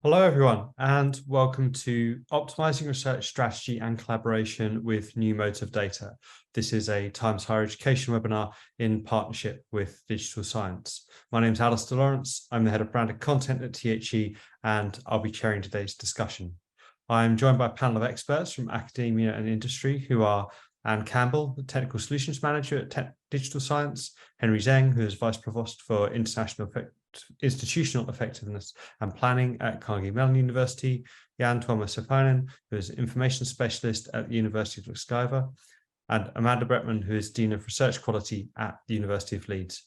Hello, everyone, and welcome to Optimizing Research Strategy and Collaboration with New Modes of Data. This is a Times Higher Education webinar in partnership with Digital Science. My name is Alistair Lawrence. I'm the Head of Branded Content at THE, and I'll be chairing today's discussion. I'm joined by a panel of experts from academia and industry who are Anne Campbell, the Technical Solutions Manager at Digital Science, Henry Zheng, who is Vice Provost for Institutional Effectiveness and Planning at Carnegie Mellon University, Jan Thomas Sepainen, who is Information Specialist at the University of Louvain, and Amanda Bretman, who is Dean of Research Quality at the University of Leeds.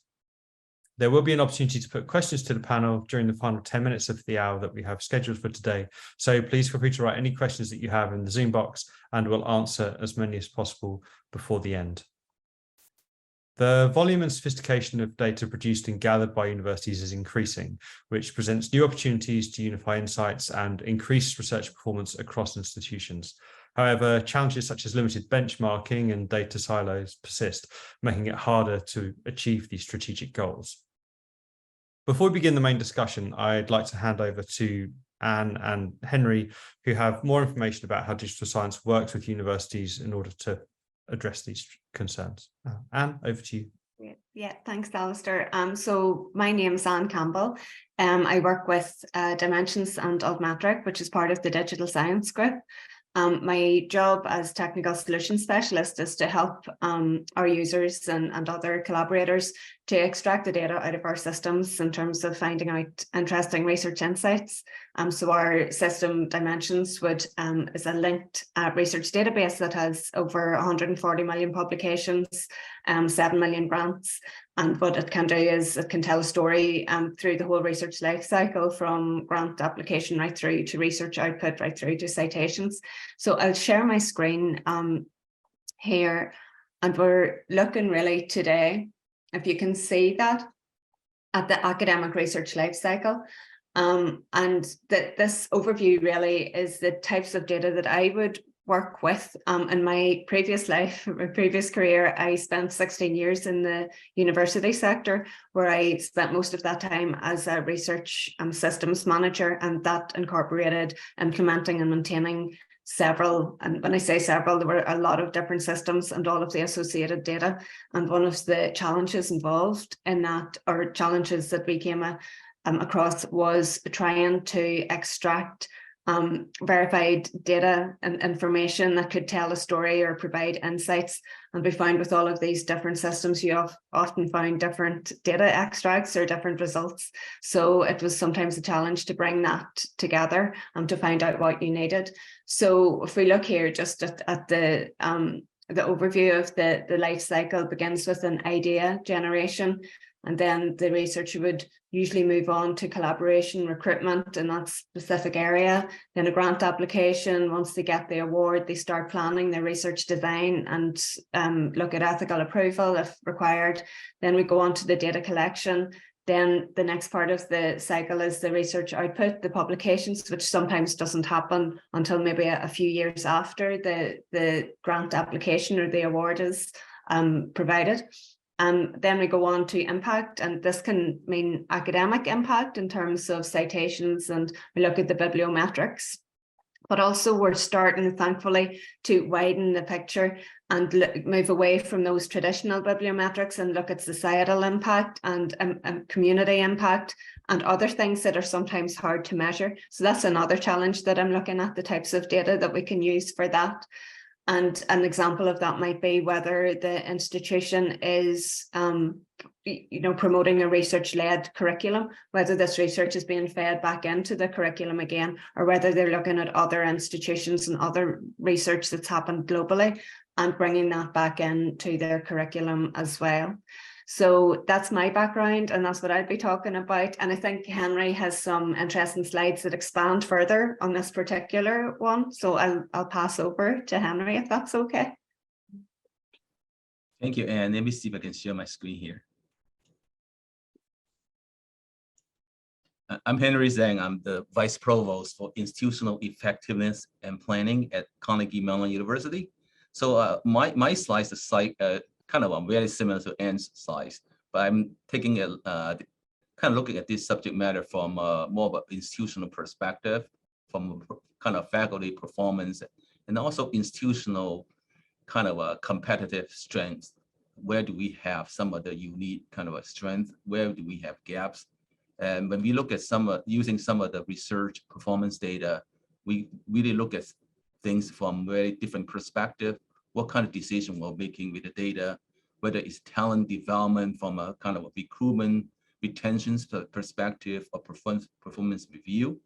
There will be an opportunity to put questions to the panel during the final 10 minutes of the hour that we have scheduled for today. So please feel free to write any questions that you have in the Zoom box, and we'll answer as many as possible before the end. The volume and sophistication of data produced and gathered by universities is increasing, which presents new opportunities to unify insights and increase research performance across institutions. However, challenges such as limited benchmarking and data silos persist, making it harder to achieve these strategic goals. Before we begin the main discussion, I'd like to hand over to Anne and Henry, who have more information about how digital science works with universities in order to address these concerns. Anne, over to you. Yeah, thanks, Alistair. So my name is Anne Campbell. I work with Dimensions and Altmetric, which is part of the Digital Science Group. My job as technical solution specialist is to help our users and other collaborators to extract the data out of our systems in terms of finding out interesting research insights. So our system Dimensions is a linked research database that has over 140 million publications, 7 million grants. And what it can do is it can tell a story through the whole research life cycle, from grant application right through to research output, right through to citations. So I'll share my screen here, and we're looking really today, if you can see that, at the academic research life cycle. And this overview really is the types of data that I would work with. In my previous life, my previous career, I spent 16 years in the university sector, where I spent most of that time as a research systems manager, and that incorporated implementing and maintaining several, and when I say several, there were a lot of different systems and all of the associated data. And one of the challenges involved in that, or challenges that we came across, was trying to extract verified data and information that could tell a story or provide insights. And we found with all of these different systems, you often found different data extracts or different results. So it was sometimes a challenge to bring that together and to find out what you needed. So if we look here just at the overview of the life cycle, begins with an idea generation, and then the researcher would usually move on to collaboration, recruitment in that specific area, then a grant application. Once they get the award, they start planning their research design and look at ethical approval if required. Then we go on to the data collection. Then the next part of the cycle is the research output, the publications, which sometimes doesn't happen until maybe a few years after the grant application or the award is provided. Then we go on to impact, and this can mean academic impact in terms of citations, and we look at the bibliometrics. But also we're starting, thankfully, to widen the picture and move away from those traditional bibliometrics and look at societal impact and community impact and other things that are sometimes hard to measure. So that's another challenge that I'm looking at, the types of data that we can use for that. And an example of that might be whether the institution is promoting a research-led curriculum, whether this research is being fed back into the curriculum again, or whether they're looking at other institutions and other research that's happened globally and bringing that back into their curriculum as well. So that's my background, and that's what I'd be talking about. And I think Henry has some interesting slides that expand further on this particular one. So I'll pass over to Henry, if that's okay. Thank you. And let me see if I can share my screen here. I'm Henry Zheng. I'm the Vice Provost for Institutional Effectiveness and Planning at Carnegie Mellon University. So my slides are kind of very similar to Anne's slides, but I'm taking kind of looking at this subject matter from more of an institutional perspective, from a kind of faculty performance, and also institutional kind of a competitive strength. Where do we have some of the unique kind of a strength? Where do we have gaps? And when we look at using some of the research performance data, we really look at things from very different perspective. What kind of decision we're making with the data, whether it's talent development from a kind of a recruitment, retention perspective, or performance review,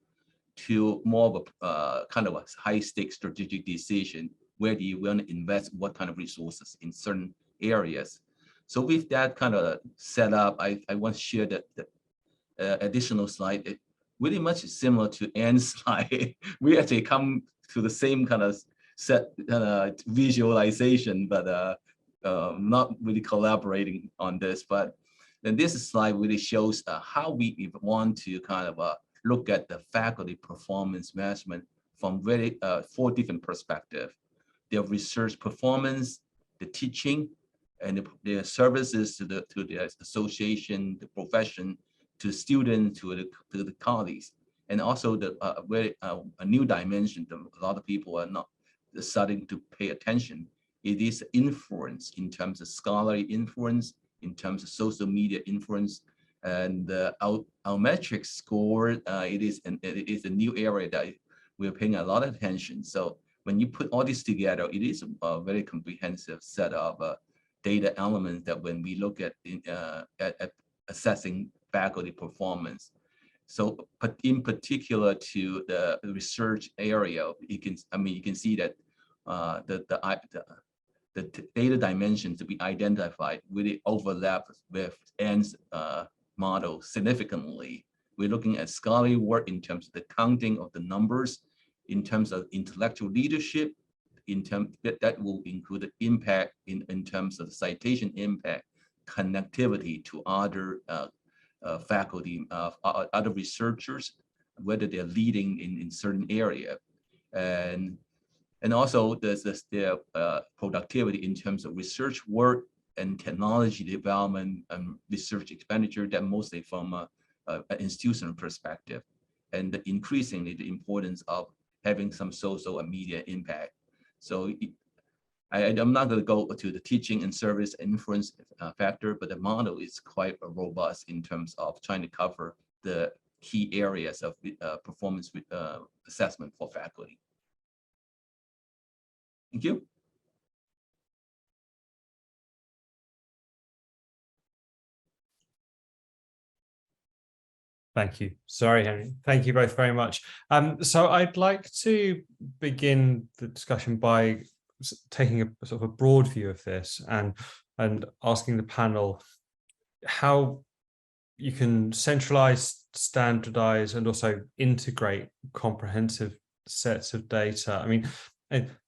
to more of a kind of a high-stakes strategic decision. Where do you want to invest what kind of resources in certain areas? So with that kind of setup, I want to share the additional slide. It really much similar to Anne's slide. We actually come to the same kind of set visualization, but not really collaborating on this. But then this slide really shows how we want to kind of look at the faculty performance management from very 4 different perspectives: their research performance, the teaching, and their services to the association, the profession, to students, to the colleagues, and also the a new dimension that a lot of people are not starting to pay attention. It is influence in terms of scholarly influence, in terms of social media influence, and our metric score. It is a new area that we're paying a lot of attention. So when you put all this together, it is a very comprehensive set of data elements that when we look at assessing faculty performance. So, but in particular to the research area, you can see that the data dimensions to be identified really overlap with Anne's model significantly. We're looking at scholarly work in terms of the counting of the numbers, in terms of intellectual leadership, in terms that will include the impact in terms of the citation impact, connectivity to other faculty, other researchers, whether they're leading in certain area, and also there's their productivity in terms of research work and technology development and research expenditure, that mostly from an institutional perspective, and increasingly the importance of having some social and media impact. So I'm not going to go to the teaching and service influence factor, but the model is quite robust in terms of trying to cover the key areas of performance assessment for faculty. Thank you. Thank you. Sorry, Henry. Thank you both very much. So I'd like to begin the discussion by taking a sort of a broad view of this and asking the panel how you can centralize, standardize, and also integrate comprehensive sets of data. I mean,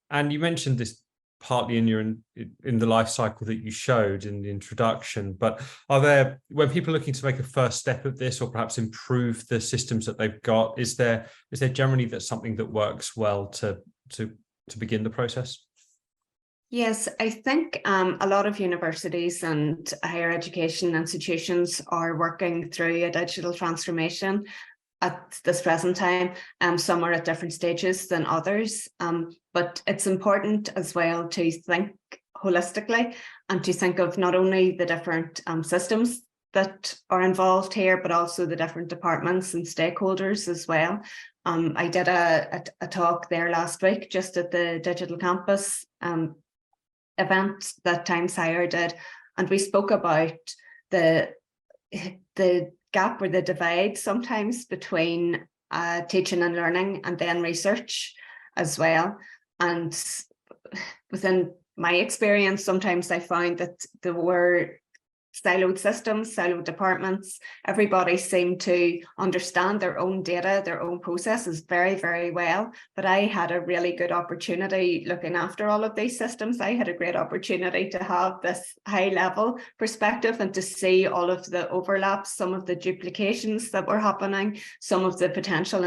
and you mentioned this partly in the life cycle that you showed in the introduction, but are there, when people are looking to make a first step of this or perhaps improve the systems that they've got, is there generally that's something that works well to begin the process? Yes, I think a lot of universities and higher education institutions are working through a digital transformation at this present time. Some are at different stages than others, but it's important as well to think holistically and to think of not only the different systems that are involved here, but also the different departments and stakeholders as well. I did a talk there last week just at the Digital Campus event that Times Higher did, and we spoke about the gap or the divide sometimes between teaching and learning and then research as well. And within my experience, sometimes I found that there were siloed systems, siloed departments. Everybody seemed to understand their own data, their own processes very, very well. But I had a really good opportunity looking after all of these systems. I had a great opportunity to have this high level perspective and to see all of the overlaps, some of the duplications that were happening, some of the potential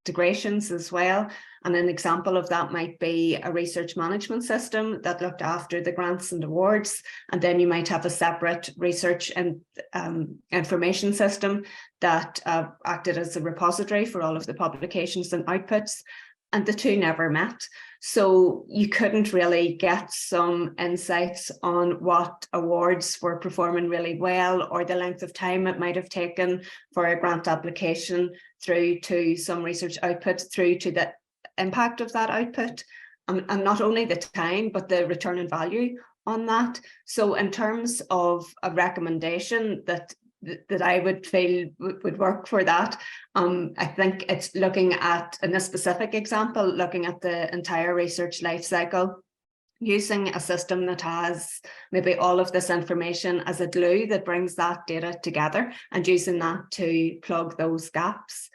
integrations as well. And an example of that might be a research management system that looked after the grants and awards. And then you might have a separate research and information system that acted as a repository for all of the publications and outputs. And the two never met. So you couldn't really get some insights on what awards were performing really well, or the length of time it might have taken for a grant application through to some research output, through to the impact of that output, and not only the time, but the return on value on that. So in terms of a recommendation that I would feel would work for that, I think it's looking at, in this specific example, looking at the entire research life cycle, using a system that has maybe all of this information as a glue that brings that data together, and using that to plug those gaps.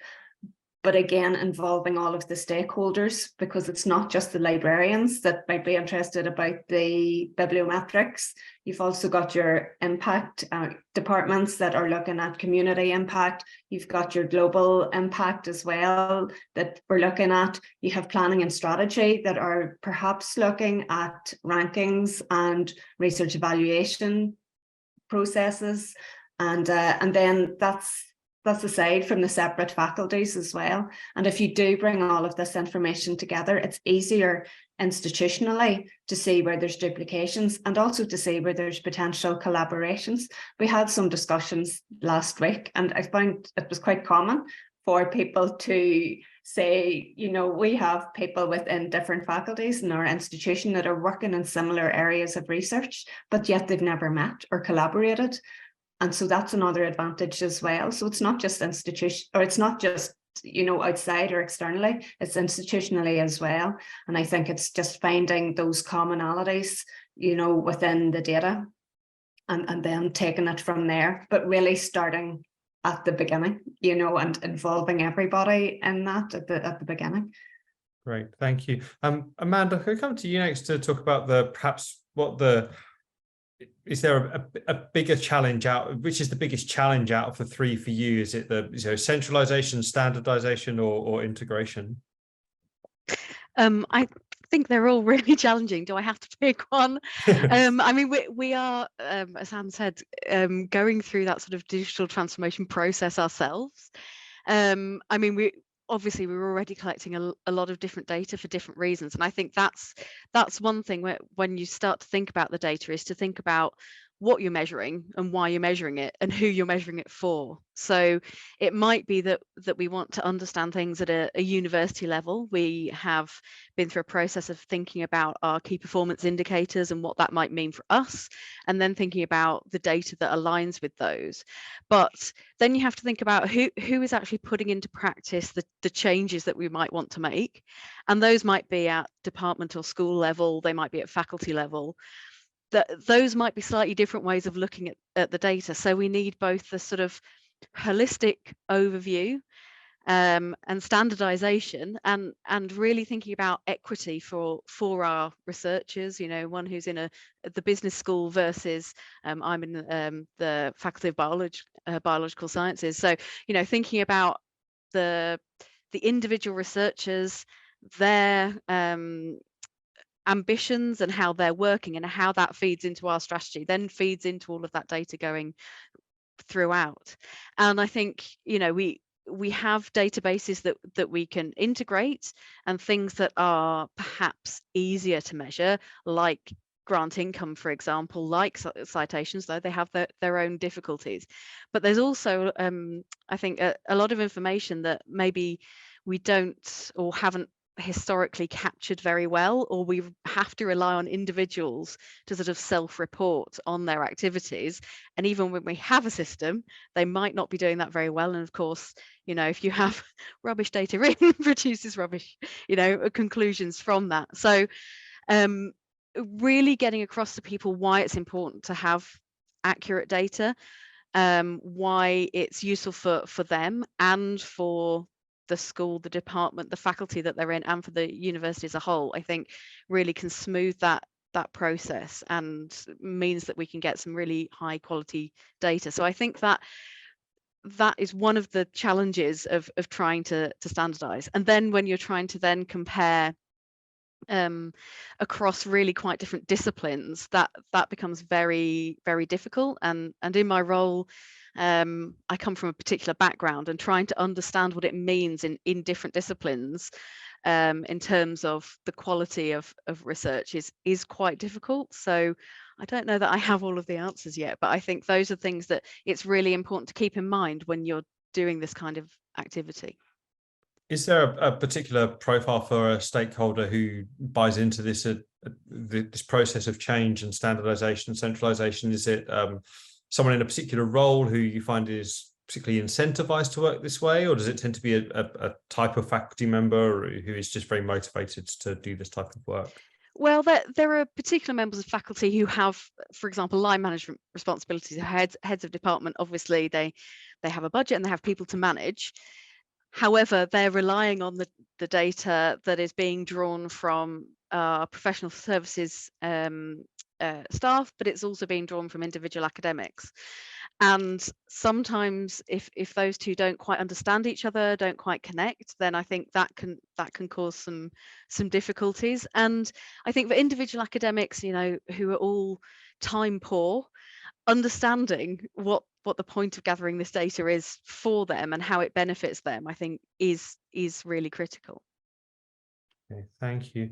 But again, involving all of the stakeholders, because it's not just the librarians that might be interested about the bibliometrics. You've also got your impact departments that are looking at community impact. You've got your global impact as well that we're looking at. You have planning and strategy that are perhaps looking at rankings and research evaluation processes. And then that's aside from the separate faculties as well. And if you do bring all of this information together, it's easier institutionally to see where there's duplications, and also to see where there's potential collaborations. We had some discussions last week, and I found it was quite common for people to say, you know, we have people within different faculties in our institution that are working in similar areas of research, but yet they've never met or collaborated. And so that's another advantage as well. So it's not just institution, or it's not just, you know, outside or externally, it's institutionally as well. And I think it's just finding those commonalities, you know, within the data, and then taking it from there, but really starting at the beginning, you know, and involving everybody in that at the beginning. Great, thank you. Amanda, can I come to you next to talk about is there a bigger challenge which is the biggest challenge out of the three for you? Is it the centralization, standardization, or integration? I think they're all really challenging. Do I have to pick one? I mean, we are, as Anne said, going through that sort of digital transformation process ourselves. I mean, we're already collecting a lot of different data for different reasons, and I think that's one thing where, when you start to think about the data, is to think about what you're measuring and why you're measuring it and who you're measuring it for. So it might be that we want to understand things at a university level. We have been through a process of thinking about our key performance indicators and what that might mean for us, and then thinking about the data that aligns with those. But then you have to think about who is actually putting into practice the changes that we might want to make. And those might be at department or school level, they might be at faculty level. Those might be slightly different ways of looking at the data. So we need both the sort of holistic overview and standardization, and really thinking about equity for our researchers, you know, one who's in the business school versus I'm in the Faculty of Biological Sciences. So, you know, thinking about the individual researchers, their ambitions and how they're working, and how that feeds into our strategy, then feeds into all of that data going throughout. And I think, you know, we have databases that we can integrate, and things that are perhaps easier to measure, like grant income, for example, like citations, though they have their own difficulties. But there's also I think a lot of information that maybe we don't or haven't historically captured very well, or we have to rely on individuals to sort of self-report on their activities. And even when we have a system, they might not be doing that very well. And of course, you know, if you have rubbish data in, produces rubbish, you know, conclusions from that. So really getting across to people why it's important to have accurate data, why it's useful for them and for the school, the department, the faculty that they're in, and for the university as a whole, I think really can smooth that process, and means that we can get some really high quality data. So I think that that is one of the challenges of trying to standardize. And then when you're trying to then compare across really quite different disciplines, that becomes very, very difficult. And in my role, I come from a particular background, and trying to understand what it means in different disciplines in terms of the quality of research is quite difficult. So I don't know that I have all of the answers yet, but I think those are things that it's really important to keep in mind when you're doing this kind of activity. Is there a particular profile for a stakeholder who buys into this this process of change and standardization and centralization? Is it someone in a particular role who you find is particularly incentivized to work this way, or does it tend to be a type of faculty member who is just very motivated to do this type of work? Well, there are particular members of faculty who have, for example, line management responsibilities. Heads of department, obviously, they have a budget and they have people to manage. However, they're relying on the data that is being drawn from professional services staff, but it's also being drawn from individual academics. And sometimes if those two don't quite understand each other, don't quite connect, then I think that can cause some difficulties. And I think for individual academics, who are all time poor, understanding what the point of gathering this data is for them and how it benefits them, I think is really critical. Okay, thank you.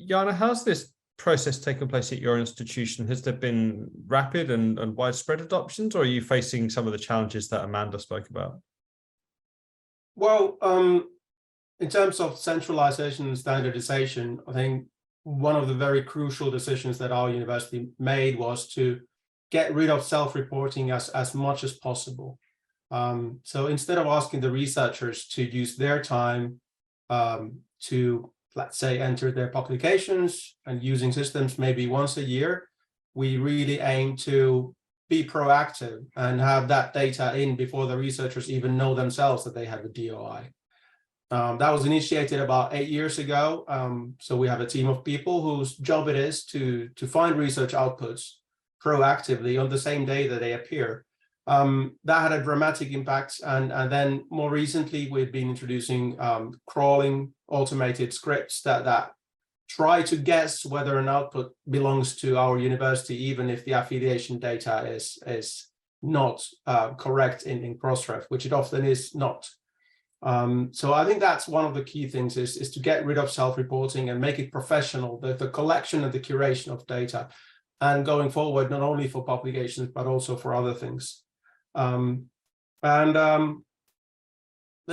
Jana, how's this process taken place at your institution? Has there been rapid and widespread adoptions, or are you facing some of the challenges that Amanda spoke about? Well, in terms of centralization and standardization, I think one of the very crucial decisions that our university made was to get rid of self-reporting as much as possible. So instead of asking the researchers to use their time to, let's say, enter their publications and using systems maybe once a year, we really aim to be proactive and have that data in before the researchers even know themselves that they have a DOI. That was initiated about 8 years ago. So we have a team of people whose job it is to find research outputs proactively on the same day that they appear. That had a dramatic impact. And then more recently, we've been introducing crawling automated scripts that try to guess whether an output belongs to our university, even if the affiliation data is not correct in Crossref, which it often is not. So I think that's one of the key things is to get rid of self-reporting and make it professional, the collection and the curation of data, and going forward, not only for publications, but also for other things. Then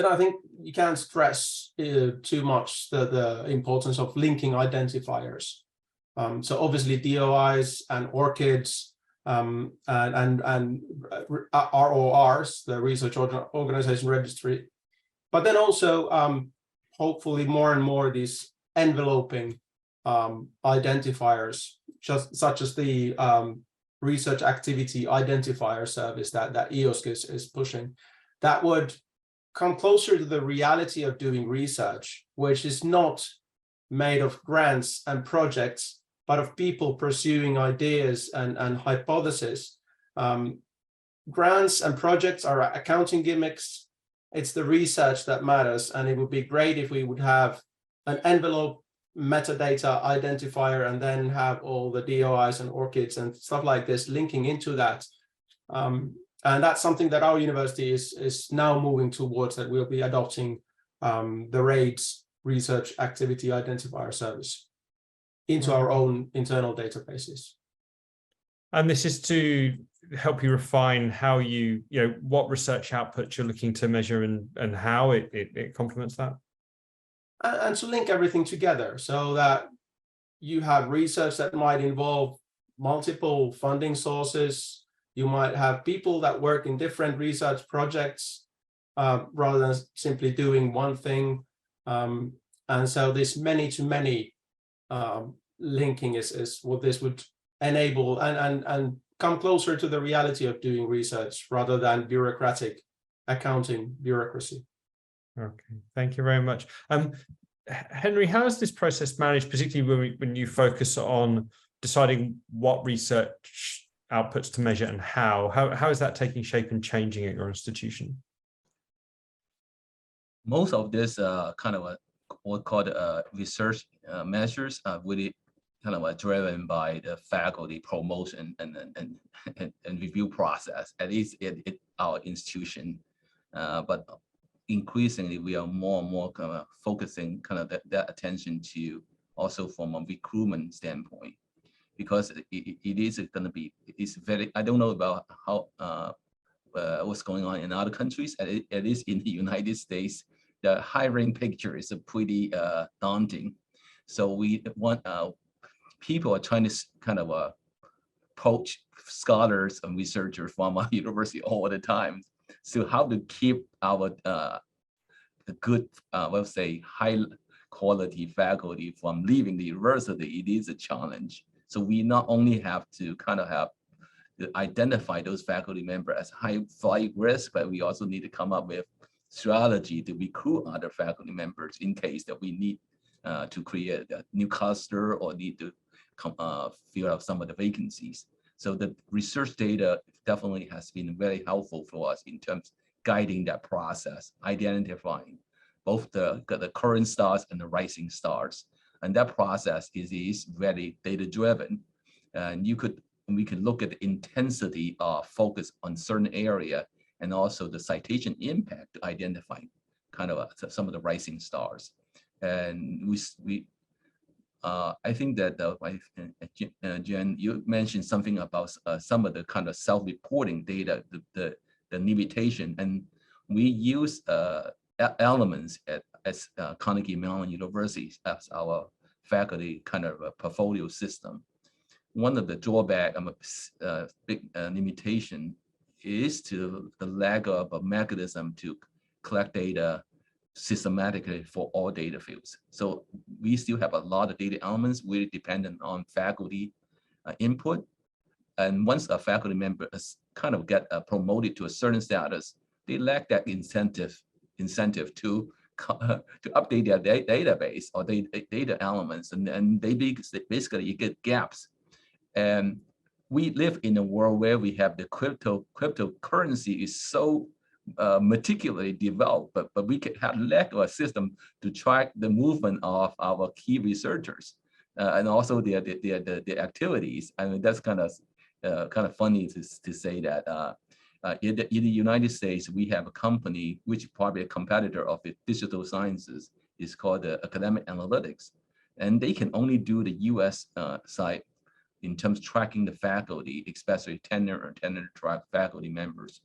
I think you can't stress too much the importance of linking identifiers. So obviously DOIs and ORCIDs and RORs, the Research Organization Registry, but then also hopefully more and more these enveloping identifiers, such as the research activity identifier service that EOSC is pushing, that would come closer to the reality of doing research, which is not made of grants and projects, but of people pursuing ideas and hypotheses. Grants and projects are accounting gimmicks. It's the research that matters, and it would be great if we would have an envelope metadata identifier and then have all the DOIs and ORCIDs and stuff like this linking into that. And that's something that our university is now moving towards, that we'll be adopting the RAIDS Research Activity Identifier service into our own internal databases. And this is to help you refine how what research output you're looking to measure and how it complements that. And to link everything together so that you have research that might involve multiple funding sources. You might have people that work in different research projects rather than simply doing one thing. And so this many-to-many linking is what this would enable and come closer to the reality of doing research rather than bureaucratic accounting bureaucracy. Okay, thank you very much. Henry, how is this process managed, particularly when you focus on deciding what research outputs to measure, and how is that taking shape and changing at your institution? Most of this kind of what called research measures are really kind of driven by the faculty promotion and review process, at least at our institution. But increasingly, we are more and more kind of focusing kind of that attention to also from a recruitment standpoint, because it is going to be, it's very, I don't know about how what's going on in other countries, at least in the United States, the hiring picture is pretty daunting. So we want people are trying to kind of poach scholars and researchers from our university all the time. So how to keep our good, let's say, high quality faculty from leaving the university, it is a challenge. So we not only have to kind of have to identify those faculty members as high flight risk, but we also need to come up with strategy to recruit other faculty members in case that we need to create a new cluster or need to fill out some of the vacancies. So the research data definitely has been very helpful for us in terms of guiding that process, identifying both the current stars and the rising stars. And that process is very data driven. And we can look at the intensity of focus on certain area and also the citation impact to identify kind of some of the rising stars. And I think that Jen, you mentioned something about some of the kind of self-reporting data, the limitation, and we use elements as Carnegie Mellon University as our faculty kind of a portfolio system. One of the drawback and a big limitation is to the lack of a mechanism to collect data systematically for all data fields. So we still have a lot of data elements really dependent on faculty input. And once a faculty member is kind of get promoted to a certain status, they lack that incentive to update their database or data elements, and they basically you get gaps. And we live in a world where we have the cryptocurrency is so meticulously developed, but we can have lack of a system to track the movement of our key researchers and also their activities. I mean, that's kind of funny to say that in the United States, we have a company which is probably a competitor of the digital sciences. It's called Academic Analytics, and they can only do the US side in terms of tracking the faculty, especially tenure track faculty members.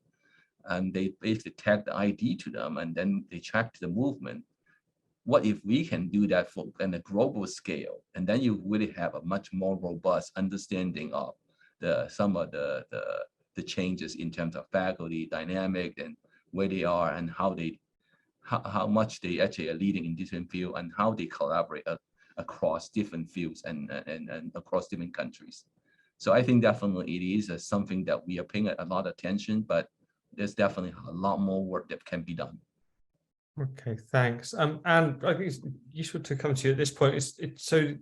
And they basically tag the ID to them, and then they track the movement. What if we can do that for on a global scale? And then you really have a much more robust understanding of some of the changes in terms of faculty dynamic and where they are and how much they actually are leading in different fields and how they collaborate across different fields and across different countries. So I think definitely it is something that we are paying a lot of attention, but there's definitely a lot more work that can be done. Okay, thanks. And I think it's useful to come to you at this point. It's so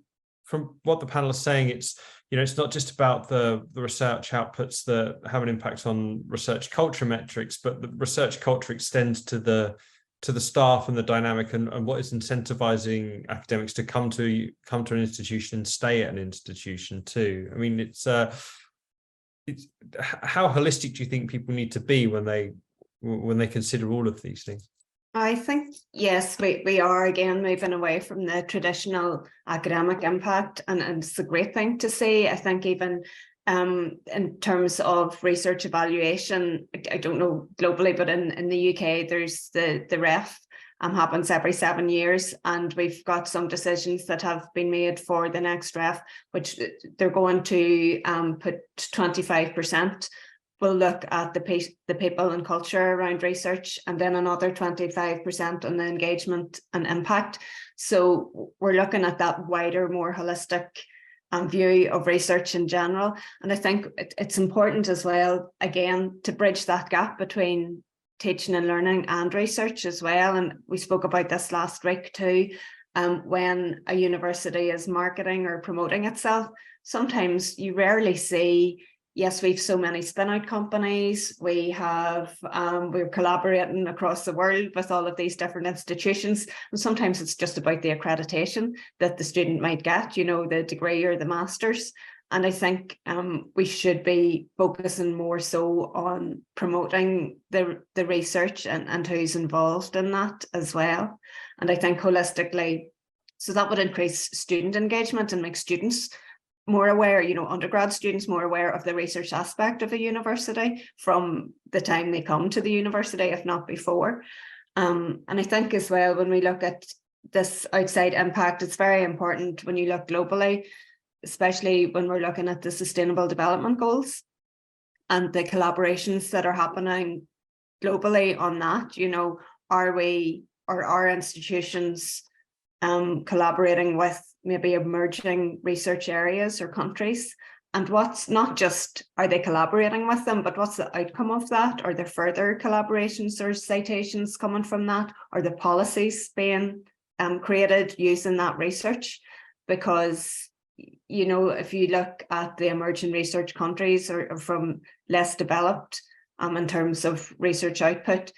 from what the panel is saying, it's not just about the research outputs that have an impact on research culture metrics, but the research culture extends to the staff and the dynamic and what is incentivizing academics to come to an institution and stay at an institution too. I mean, it's how holistic do you think people need to be when they consider all of these things? I think, yes, we are again moving away from the traditional academic impact, and it's a great thing to see. I think even in terms of research evaluation, I don't know globally, but in the UK, there's the REF happens every 7 years, and we've got some decisions that have been made for the next REF, which they're going to put 25%. We'll look at the people and culture around research, and then another 25% on the engagement and impact. So we're looking at that wider, more holistic view of research in general. And I think it's important as well, again, to bridge that gap between teaching and learning and research as well. And we spoke about this last week too. When a university is marketing or promoting itself, sometimes you rarely see yes, we've so many spin-out companies. We have, we're collaborating across the world with all of these different institutions. And sometimes it's just about the accreditation that the student might get, you know, the degree or the master's. And I think we should be focusing more so on promoting the research and who's involved in that as well. And I think holistically, so that would increase student engagement and make students more aware, you know, undergrad students more aware of the research aspect of a university from the time they come to the university, if not before. And I think as well, when we look at this outside impact, it's very important when you look globally, especially when we're looking at the Sustainable Development Goals and the collaborations that are happening globally on that. You know, are we or are institutions collaborating with maybe emerging research areas or countries? And what's not just, are they collaborating with them, but what's the outcome of that? Are there further collaborations or citations coming from that? Are the policies being created using that research? Because, you know, if you look at the emerging research countries or from less developed in terms of research output,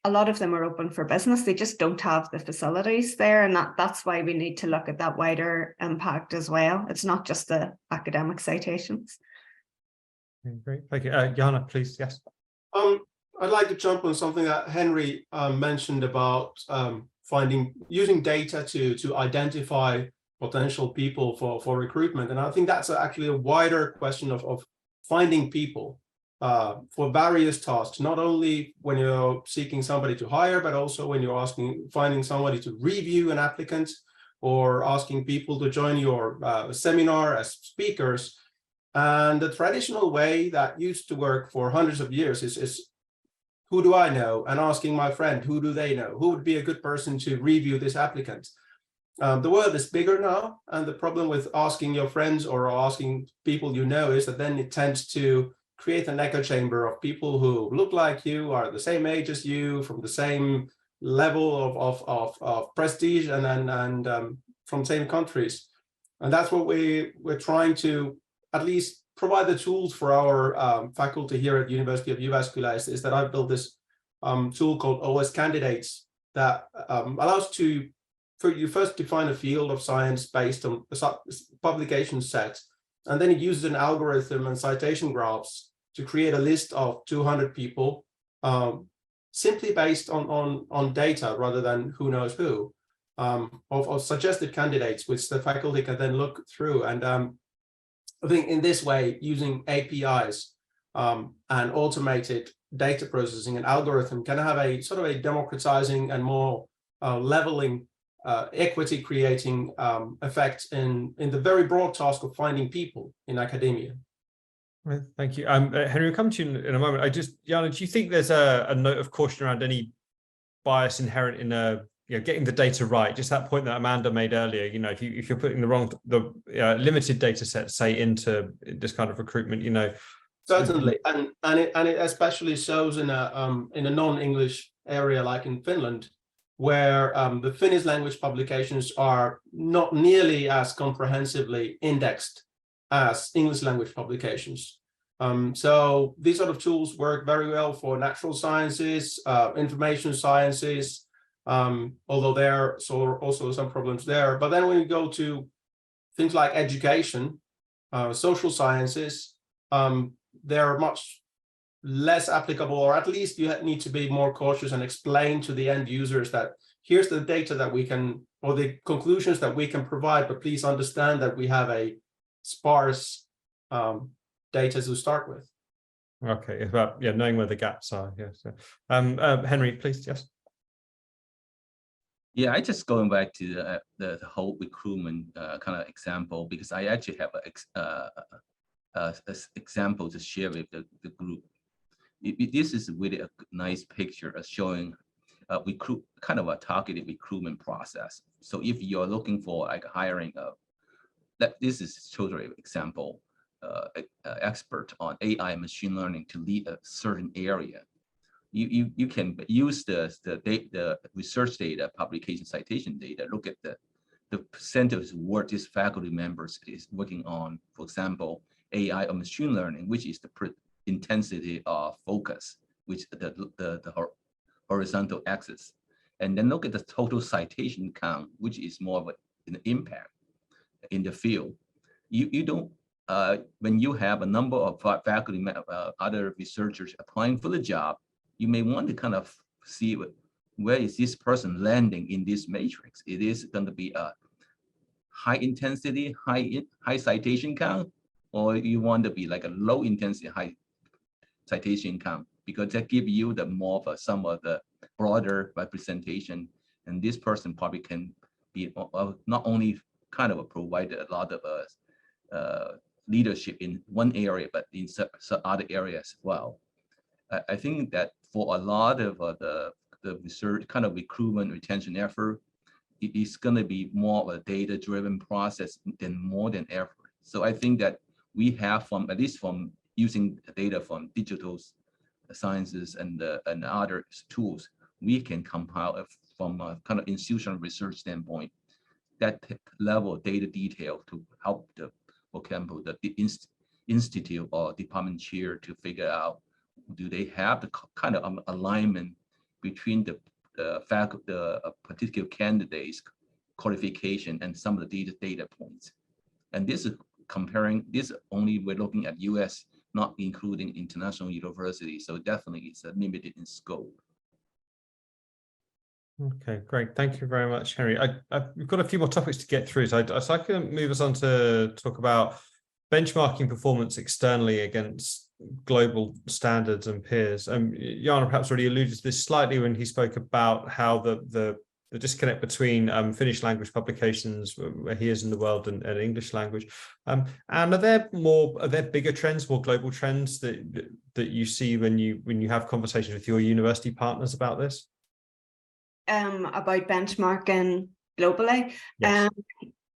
a lot of them are open for business. They just don't have the facilities there. And that's why we need to look at that wider impact as well. It's not just the academic citations. Great, thank you. Jana, please, yes. I'd like to jump on something that Henry mentioned about using data to identify potential people for recruitment. And I think that's actually a wider question of finding people for various tasks, not only when you're seeking somebody to hire, but also when you're finding somebody to review an applicant or asking people to join your seminar as speakers. And the traditional way that used to work for hundreds of years is who do I know? And asking my friend, who do they know? Who would be a good person to review this applicant? The world is bigger now, and the problem with asking your friends or asking people you know is that then it tends to create an echo chamber of people who look like you, are the same age as you, from the same level of prestige, and from same countries. And that's what we're trying to at least provide the tools for our faculty here at University of Jyväskylä is that I've built this tool called OS Candidates that allows you first define a field of science based on a publication set, and then it uses an algorithm and citation graphs to create a list of 200 people simply based on data rather than who knows who, of suggested candidates, which the faculty can then look through. And I think in this way, using APIs and automated data processing and algorithm can have a sort of a democratizing and more leveling equity creating effect in the very broad task of finding people in academia. Well, thank you. Henry, we'll come to you in a moment. Jana, do you think there's a note of caution around any bias inherent in getting the data right? Just that point that Amanda made earlier, you know, if you're putting the limited data set, say, into this kind of recruitment, you know. Certainly, and it especially shows in a non-English area like in Finland, where the Finnish language publications are not nearly as comprehensively indexed as English language publications. So these sort of tools work very well for natural sciences, information sciences, although there are also some problems there. But then when you go to things like education, social sciences, they're much less applicable, or at least you need to be more cautious and explain to the end users that here's the data that we can, or the conclusions that we can provide, but please understand that we have a sparse data to start with. Okay, it's about knowing where the gaps are. Yes. Henry, please. Yes. Yeah, I just going back to the whole recruitment kind of example, because I actually have an example to share with the group. This is really a nice picture of showing kind of a targeted recruitment process. So if you're looking for like hiring this is totally example, expert on AI machine learning to lead a certain area. You can use the research data, publication citation data, look at the percentage of work these faculty members is working on, for example, AI or machine learning, which is the intensity of focus, which the horizontal axis. And then look at the total citation count, which is more of an impact in the field. You don't, when you have a number of faculty, other researchers applying for the job, you may want to kind of see where is this person landing in this matrix. It is going to be a high intensity, high citation count, or you want to be like a low intensity, high citation count, because that gives you the more of some of the broader representation. And this person probably can be not only kind of provide a lot of leadership in one area, but in some other areas as well. I think that for a lot of the research kind of recruitment retention effort, it is going to be more of a data-driven process more than ever. So I think that we have, from at least from using data from digital sciences and other tools, we can compile from a kind of institutional research standpoint that level of data detail to help the, for example, the institute or department chair to figure out, do they have the kind of alignment between the faculty, the particular candidate's qualification and some of the data points. And this is comparing, this only we're looking at US, not including international universities. So definitely it's limited in scope. Okay, great. Thank you very much, Henry. We've got a few more topics to get through. So I can move us on to talk about benchmarking performance externally against global standards and peers. Jana perhaps already alluded to this slightly when he spoke about how the disconnect between Finnish language publications where he is in the world and English language. And are there bigger trends, more global trends that you see when you have conversations with your university partners about this? About benchmarking globally. Yes.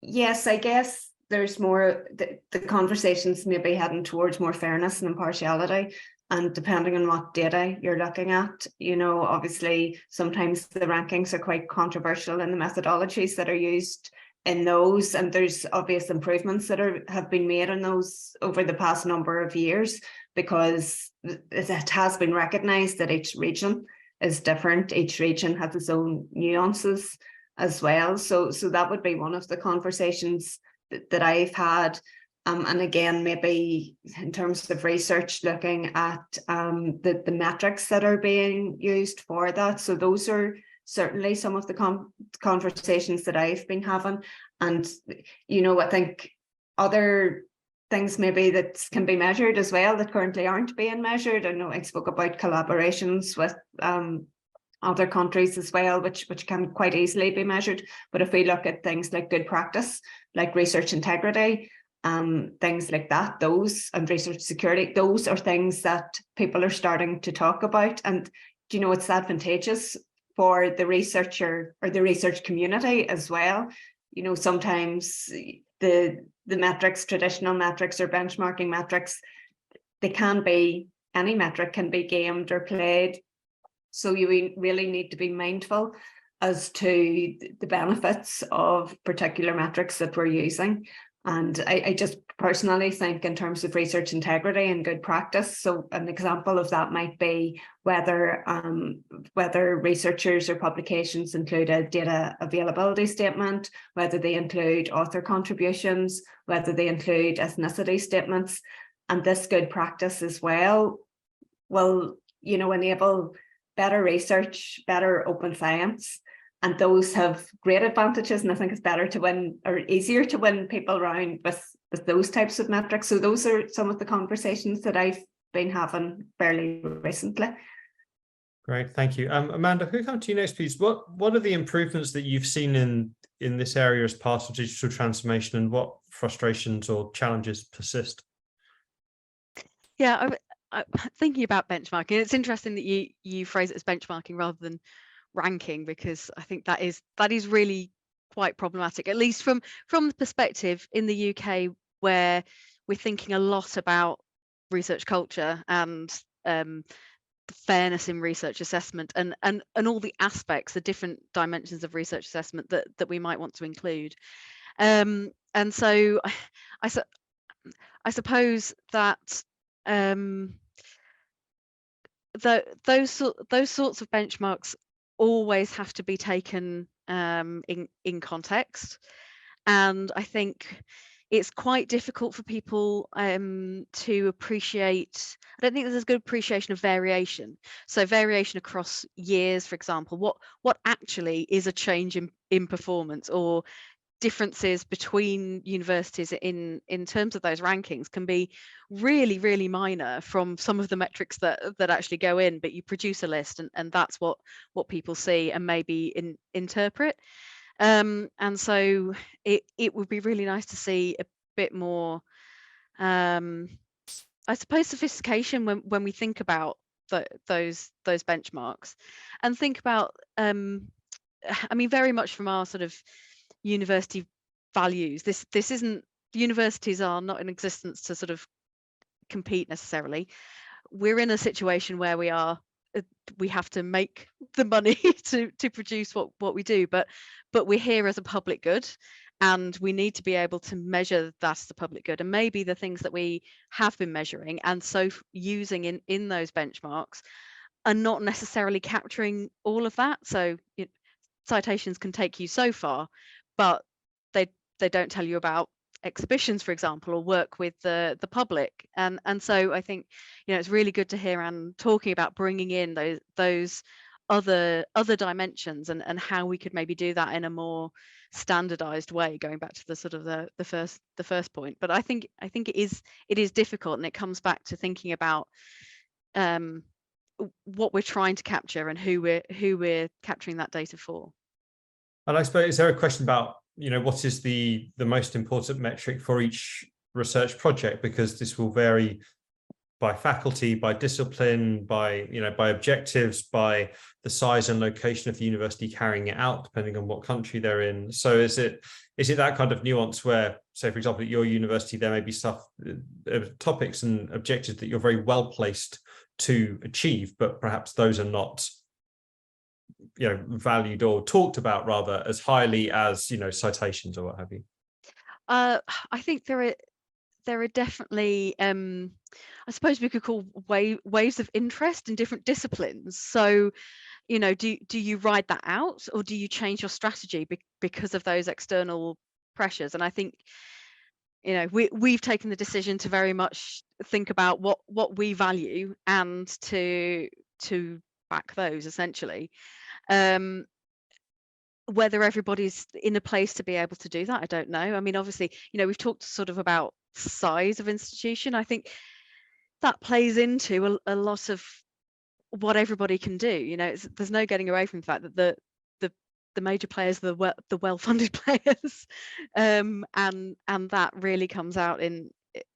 Yes, I guess there's more, the conversations may be heading towards more fairness and impartiality, and depending on what data you're looking at, you know, obviously sometimes the rankings are quite controversial in the methodologies that are used in those, and there's obvious improvements that have been made on those over the past number of years, because it has been recognized that each region is different. Each region has its own nuances as well. So that would be one of the conversations that I've had. And again, maybe in terms of research, looking at the metrics that are being used for that. So those are certainly some of the conversations that I've been having. And, you know, I think other things maybe that can be measured as well that currently aren't being measured. I know I spoke about collaborations with other countries as well, which can quite easily be measured. But if we look at things like good practice, like research integrity, things like that, those, and research security, those are things that people are starting to talk about. And, you know, it's advantageous for the researcher or the research community as well. You know, sometimes the metrics, traditional metrics or benchmarking metrics, they can be, any metric can be gamed or played. So you really need to be mindful as to the benefits of particular metrics that we're using. And I just personally think in terms of research integrity and good practice, so an example of that might be whether researchers or publications include a data availability statement, whether they include author contributions, whether they include ethnicity statements. And this good practice as well will, you know, enable better research, better open science. And those have great advantages, and I think it's better to win, or easier to win people around with those types of metrics. So those are some of the conversations that I've been having fairly recently. Great, thank you. Amanda, who come to you next, please? What are the improvements that you've seen in this area as part of digital transformation, and what frustrations or challenges persist? Yeah, I'm thinking about benchmarking. It's interesting that you phrase it as benchmarking rather than ranking, because I think that is really quite problematic, at least from the perspective in the UK, where we're thinking a lot about research culture and the fairness in research assessment and all the aspects, the different dimensions of research assessment that we might want to include. And so I suppose that those sorts of benchmarks always have to be taken in context, and I think it's quite difficult for people to appreciate. I don't think there's a good appreciation of variation. So variation across years, for example, what actually is a change in performance, or differences between universities in terms of those rankings can be really, really minor from some of the metrics that actually go in, but you produce a list, and that's what people see and maybe interpret. And so it would be really nice to see a bit more, I suppose, sophistication when we think about those benchmarks, and think about, I mean, very much from our sort of university values. This isn't, the universities are not in existence to sort of compete necessarily. We're in a situation where we have to make the money to produce what we do, but we're here as a public good, and we need to be able to measure that's the public good. And maybe the things that we have been measuring and so using in those benchmarks are not necessarily capturing all of that. So citations can take you so far, but they don't tell you about exhibitions, for example, or work with the public. And so I think, it's really good to hear Anne talking about bringing in those other dimensions, and how we could maybe do that in a more standardized way, going back to the sort of the first point. But I think it is difficult, and it comes back to thinking about what we're trying to capture and who we're capturing that data for. And I suppose, is there a question about, what is the most important metric for each research project? Because this will vary by faculty, by discipline, by objectives, by the size and location of the university carrying it out, depending on what country they're in. So is it that kind of nuance where, say, for example, at your university, there may be topics and objectives that you're very well placed to achieve, but perhaps those are not valued or talked about rather as highly as citations or what have you? I think there are definitely, I suppose we could call waves of interest in different disciplines. So do you ride that out, or do you change your strategy because of those external pressures? And I think we've taken the decision to very much think about what we value, and to back those essentially. Whether everybody's in a place to be able to do that, I don't know. I mean, obviously, we've talked sort of about size of institution. I think that plays into a lot of what everybody can do. There's no getting away from the fact that the major players are the well-funded players, and that really comes out in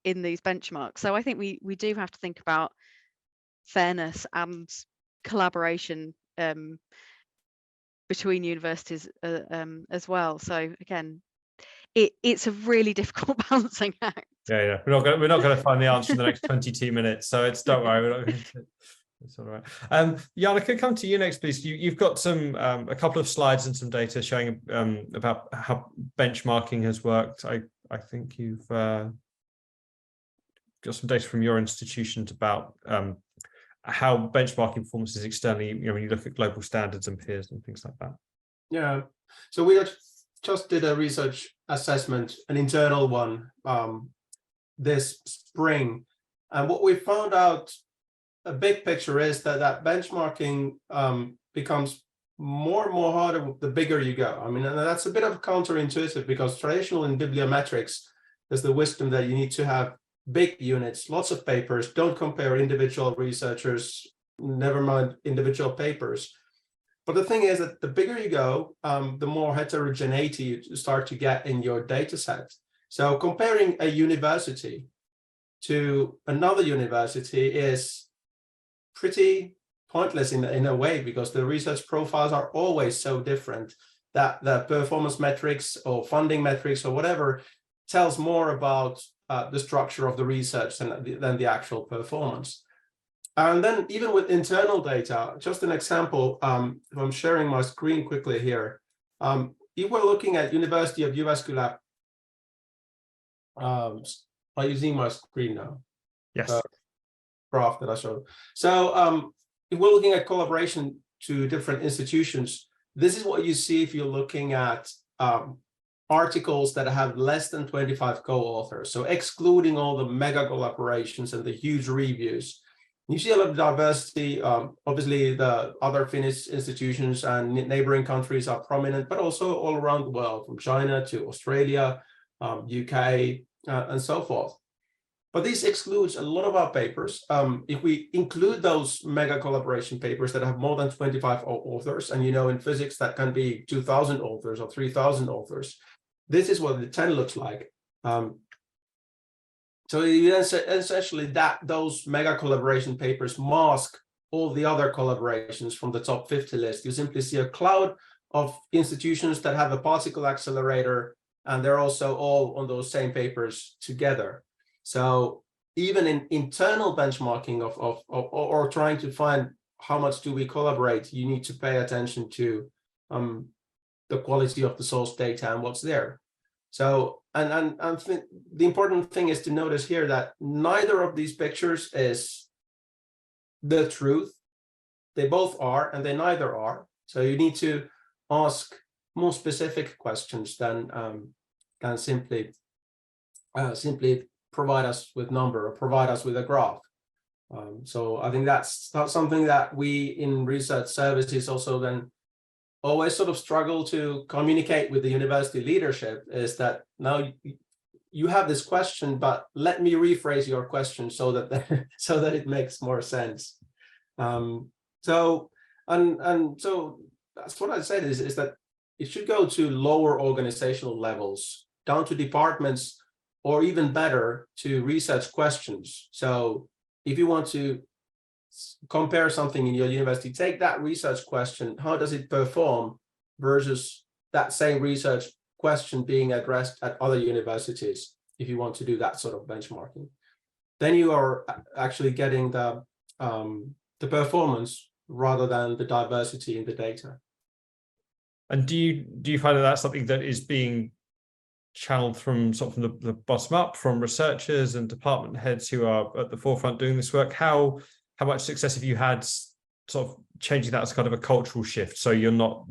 these benchmarks. So I think we do have to think about fairness and collaboration between universities as well. So again, it's a really difficult balancing act. Yeah. We're not going to find the answer in the next 22 minutes. So don't worry. We're not going to. It's all right. Jan, I could come to you next, please. You've got a couple of slides and some data showing about how benchmarking has worked. I think you've got some data from your institutions about how benchmarking performance is externally, when you look at global standards and peers and things like that. Yeah. So we just did a research assessment, an internal one, this spring. And what we found out, a big picture, is that benchmarking becomes more and more harder the bigger you go. I mean, and that's a bit of counterintuitive, because traditional in bibliometrics, there's the wisdom that you need to have big units, lots of papers, don't compare individual researchers, never mind individual papers. But the thing is that the bigger you go, the more heterogeneity you start to get in your data set. So comparing a university to another university is pretty pointless in a way, because the research profiles are always so different that the performance metrics or funding metrics or whatever tells more about the structure of the research than the actual performance. And then even with internal data, just an example, if I'm sharing my screen quickly here, if we're looking at University of Jyväskylä Are you seeing my screen now? Yes. Graph that I showed. So if we're looking at collaboration to different institutions, this is what you see if you're looking at articles that have less than 25 co-authors. So excluding all the mega collaborations and the huge reviews. You see a lot of diversity. Obviously, the other Finnish institutions and neighboring countries are prominent, but also all around the world, from China to Australia, UK, and so forth. But this excludes a lot of our papers. If we include those mega collaboration papers that have more than 25 authors, and in physics that can be 2,000 authors or 3,000 authors, this is what the 10 looks like. So essentially those mega collaboration papers mask all the other collaborations from the top 50 list. You simply see a cloud of institutions that have a particle accelerator, and they're also all on those same papers together. So even in internal benchmarking or trying to find how much do we collaborate, you need to pay attention to the quality of the source data and what's there. So and the important thing is to notice here that neither of these pictures is the truth. They both are, and they neither are. So you need to ask more specific questions than simply provide us with number or provide us with a graph. So I think that's something that we in research services also then always sort of struggle to communicate with the university leadership, is that now you have this question, but let me rephrase your question so that so that it makes more sense. So that's what I said is that it should go to lower organizational levels, down to departments, or even better, to research questions. So if you want to compare something in your university, take that research question, how does it perform, versus that same research question being addressed at other universities, if you want to do that sort of benchmarking. Then you are actually getting the performance rather than the diversity in the data. And do you find that that's something that is being channeled from sort of from the bottom up, from researchers and department heads who are at the forefront doing this work? How much success have you had sort of changing that as kind of a cultural shift? So you're not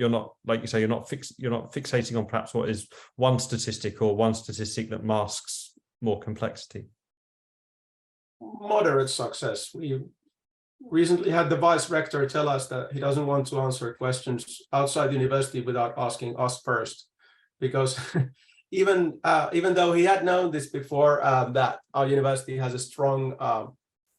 like you say, you're not fixating on perhaps what is one statistic or one statistic that masks more complexity. Moderate success. We recently had the vice rector tell us that he doesn't want to answer questions outside the university without asking us first, because even though he had known this before, that our university has a strong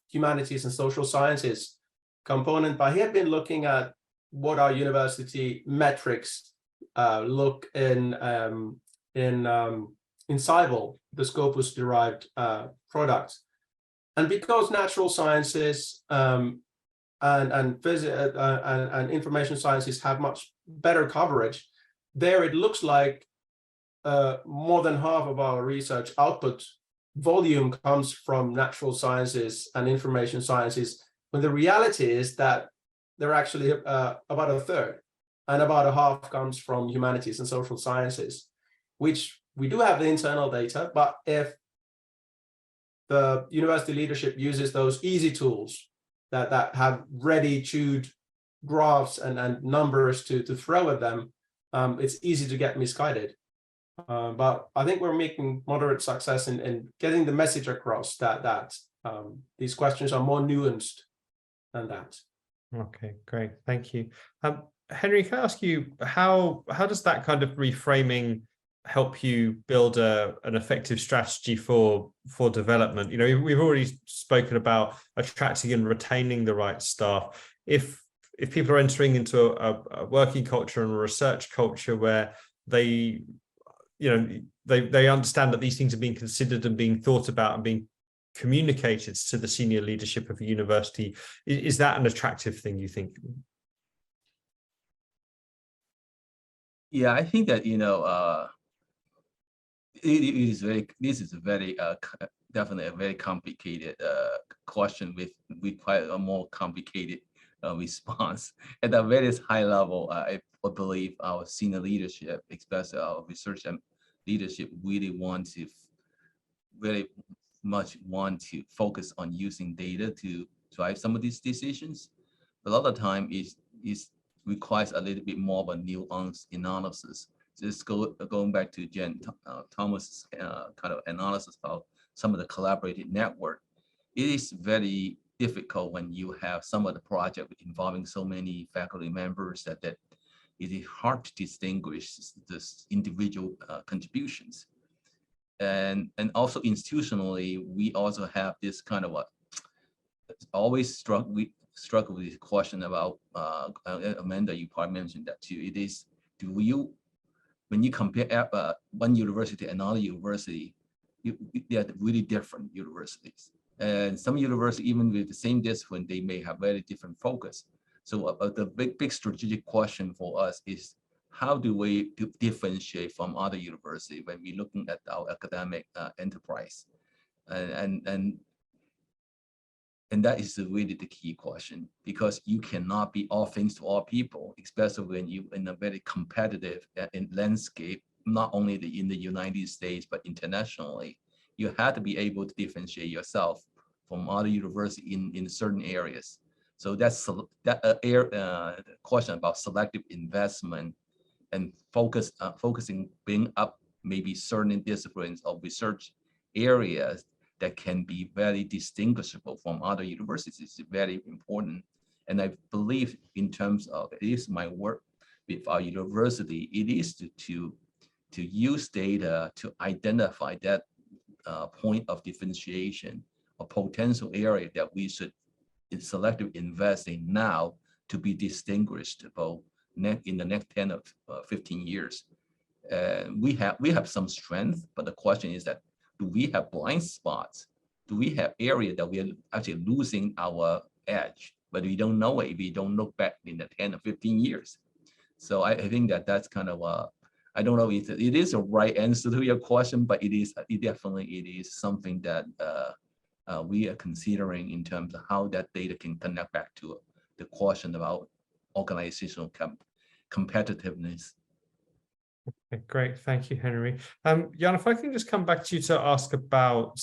humanities and social sciences component, but he had been looking at what our university metrics look in Scival, the Scopus derived product. And because natural sciences and information sciences have much better coverage, there it looks like more than half of our research output volume comes from natural sciences and information sciences, when the reality is that they're actually about a third, and about a half comes from humanities and social sciences, which we do have the internal data. But if the university leadership uses those easy tools that have ready chewed graphs and numbers to throw at them, it's easy to get misguided. But I think we're making moderate success in getting the message across that these questions are more nuanced than that. Okay, great, thank you. Henry, can I ask you, how does that kind of reframing help you build an effective strategy for development? We've already spoken about attracting and retaining the right staff. If people are entering into a working culture and a research culture where they understand that these things are being considered and being thought about and being communicated to the senior leadership of a university, is that an attractive thing, you think? Yeah, I think that this is a very definitely a very complicated question with quite a more complicated response. At a very high level, I believe our senior leadership, especially our research and leadership, really want to much want to focus on using data to drive some of these decisions. A lot of the time is requires a little bit more of a nuanced analysis. Just going back to Jen Thomas's kind of analysis about some of the collaborative network. It is very difficult when you have some of the project involving so many faculty members that it is hard to distinguish this individual contributions. And also institutionally, we also have this kind of always struggle with this question about Amanda, you probably mentioned that too. It is, when you compare one university to another university, they are really different universities. And some universities, even with the same discipline, they may have very different focus. So the big strategic question for us is, how do we differentiate from other universities when we're looking at our academic enterprise? And that is really the key question, because you cannot be all things to all people, especially when you in a very competitive landscape, not only in the United States, but internationally. You have to be able to differentiate yourself from other universities in certain areas. So that's the question about selective investment and focusing, bring up maybe certain disciplines of research areas that can be very distinguishable from other universities is very important. And I believe in terms of, it is my work with our university, it is to use data to identify that point of differentiation, a potential area that we should selectively invest in now to be distinguishable in the next 10 or 15 years. We have some strength, but the question is that, do we have blind spots? Do we have area that we are actually losing our edge, but we don't know it if we don't look back in the 10 or 15 years? So I think that's kind of I don't know if it is a right answer to your question, but it definitely is something that we are considering in terms of how that data can connect back to the question about organizational competitiveness. Okay, great, thank you, Henry. Jan, if I can just come back to you to ask about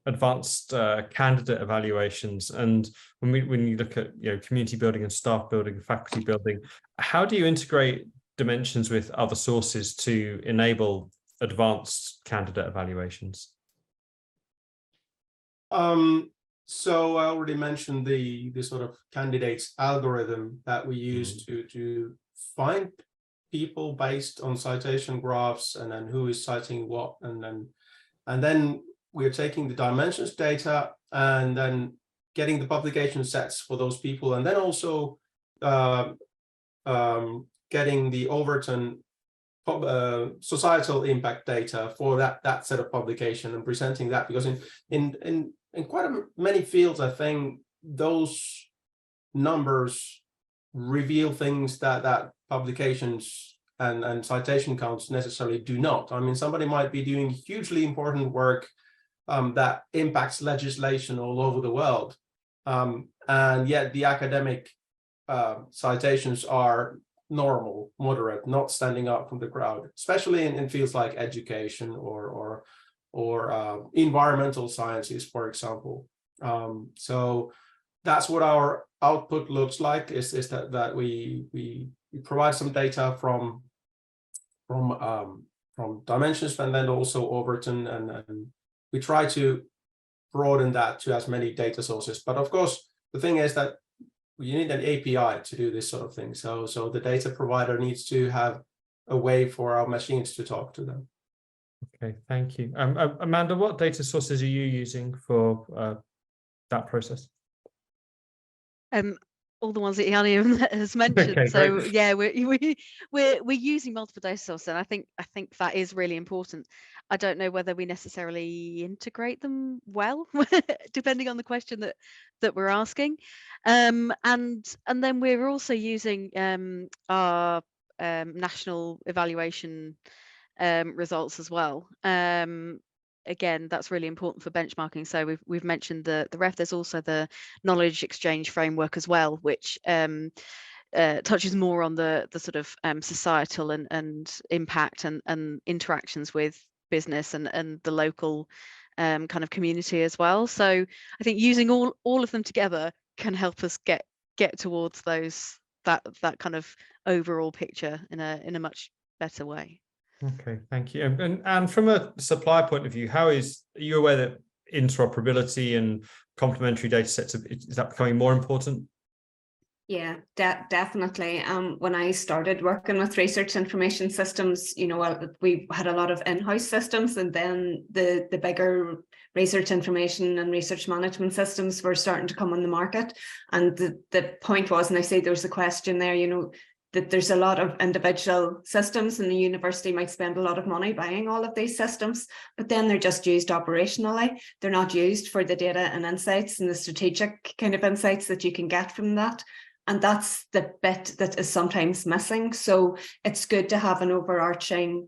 advanced candidate evaluations, and when you look at community building and staff building, faculty building, how do you integrate dimensions with other sources to enable advanced candidate evaluations? So I already mentioned the sort of candidates algorithm that we use to find people based on citation graphs, and then who is citing what, and then we're taking the dimensions data and then getting the publication sets for those people, and then also getting the Overton societal impact data for that set of publication and presenting that, because in quite many fields, I think those numbers reveal things that publications and citation counts necessarily do not. I mean, somebody might be doing hugely important work that impacts legislation all over the world, and yet the academic citations are normal, moderate, not standing out from the crowd, especially in fields like education or environmental sciences, for example. So that's what our output looks like, is that we provide some data from dimensions, and then also Overton, and we try to broaden that to as many data sources. But of course, the thing is that you need an API to do this sort of thing. So the data provider needs to have a way for our machines to talk to them. Okay, thank you. Amanda, what data sources are you using for that process? All the ones that Yanni has mentioned. Okay, so great. yeah, we're using multiple data sources, and I think that is really important. I don't know whether we necessarily integrate them well, depending on the question that we're asking. And then we're also using our national evaluation results as well. Again, that's really important for benchmarking. So we've mentioned the REF. There's also the knowledge exchange framework as well, which touches more on the sort of societal and impact and interactions with business and the local kind of community as well. So I think using all of them together can help us get towards that kind of overall picture in a much better way. Okay, thank you. And from a supply point of view, are you aware that interoperability and complementary data sets, is that becoming more important? Yeah, definitely. When I started working with research information systems, we had a lot of in-house systems, and then the bigger research information and research management systems were starting to come on the market. And the point was, and I say there's a question there, that there's a lot of individual systems, and the university might spend a lot of money buying all of these systems, but then they're just used operationally. They're not used for the data and insights and the strategic kind of insights that you can get from that. And that's the bit that is sometimes missing. So it's good to have an overarching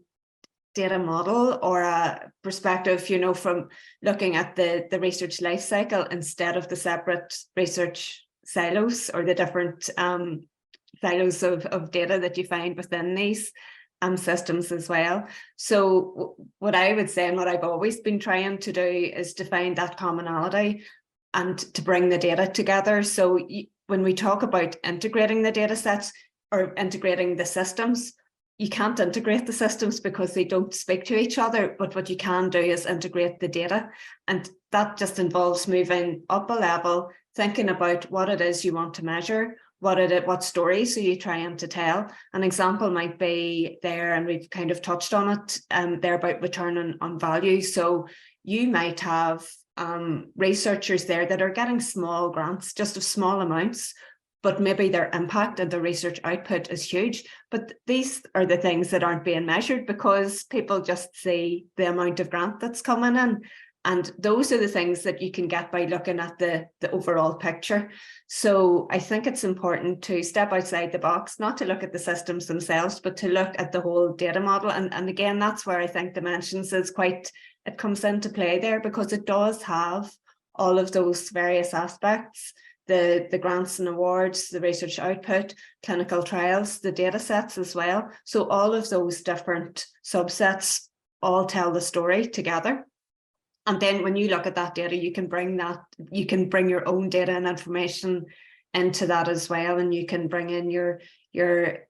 data model or a perspective, from looking at the research life cycle instead of the separate research silos or the different silos of data that you find within these systems as well. So what I would say, and what I've always been trying to do, is to find that commonality and to bring the data together. So when we talk about integrating the data sets or integrating the systems, you can't integrate the systems because they don't speak to each other. But what you can do is integrate the data. And that just involves moving up a level, thinking about what it is you want to measure, what stories are you trying to tell. An example might be there, and we've kind of touched on it, there about return on value. So you might have researchers there that are getting small grants, just of small amounts, but maybe their impact and their research output is huge. But these are the things that aren't being measured because people just see the amount of grant that's coming in. And those are the things that you can get by looking at the overall picture. So I think it's important to step outside the box, not to look at the systems themselves, but to look at the whole data model. And again, that's where I think Dimensions it comes into play there, because it does have all of those various aspects, the grants and awards, the research output, clinical trials, the data sets as well. So all of those different subsets all tell the story together. And then when you look at that data, you can bring your own data and information into that as well. And you can bring in your